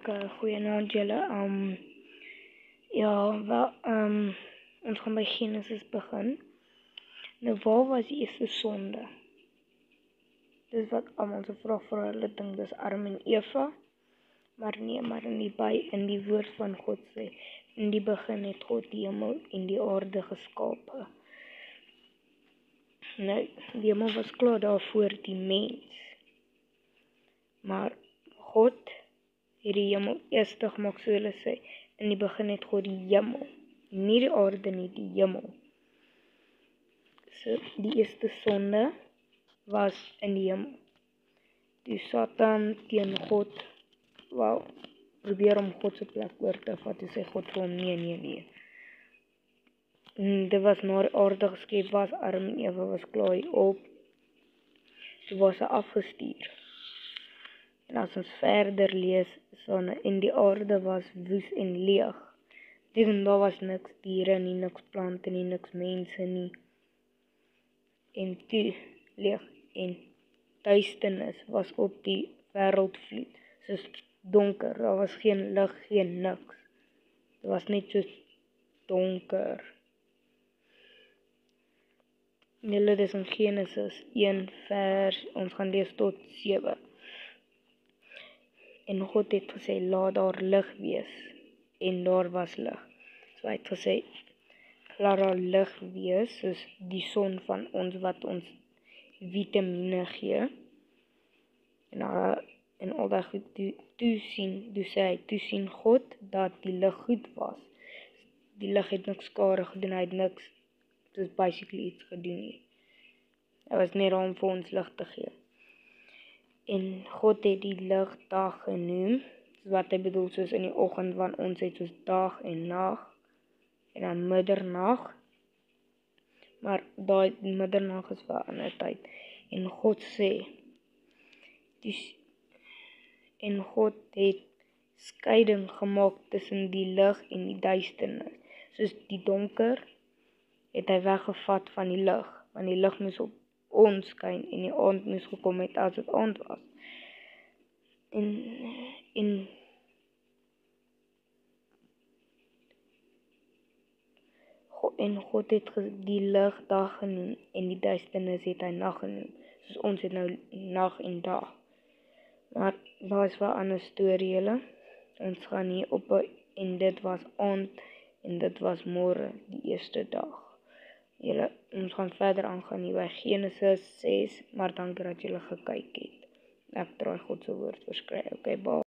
Goeienaand julle. Ja, wel, ons gaan by Genesis begin. Nou, waar was die eerste sonde? Dis wat almal se vraag vir hulle dink, dis Adam en Eva. Maar nee, maar in die woord van God sê, in die begin het God die hemel en die aarde geskape. Nou, die hemel was klaar daarvoor die mens. Maar God het die hemel eers gemaak, so hulle sê, in die begin het God die hemel, nie die aarde nie, die hemel. So, die eerste sonde was in die hemel. Die Satan teen God, probeer om God se plek oor te vat, toe sê God vir hom, nee. En dit was na die aarde geskep was, Adam en Eva was klaar op, toe was hy afgestuur. En as ons verder lees, en die aarde was woes en leeg. Dit daar was niks diere nie, niks plante nie, niks mense nie. En toe leeg en duisternis was op die wêreldvloed. Soos donker, daar was geen lig, geen niks. Dit was net so donker. Julle dis in Genesis 1 vers, ons gaan lees tot 7. En God het gesê, laat daar lig wees. En daar was lig. So hy het gesê, laat daar lig wees, soos die son van ons wat ons vitamine gee. En al dat goed toe sien God dat die lig goed was. Die lig het niks skade gedoen, hy het niks, soos basically iets gedoen nie. Hy was net om vir ons lig te gee. En God het die lig dag genoem, wat hy bedoel soos in die oggend, want ons het soos dag en nag, en dan middernag, maar daai middernag is vir 'n ander tyd. En God sê, en God het skeiding gemaak tussen die lig en die duisternis, soos die donker het hy weggevat van die lig, want die lig moes op ons skyn, en die aand moes gekom het as dit aand was. En God het die lig dag genoem, en die duisternis het hy nag genoem, soos ons het nou nag en dag. Maar daar is wel 'n ander storie julle, ons gaan hier op, en dit was aand, en dit was môre, die eerste dag. Julle, ons gaan verder aangaan hier by Genesis 6, maar dankie dat julle gekyk het. Ek draai God se woord verskry. Okay, bye.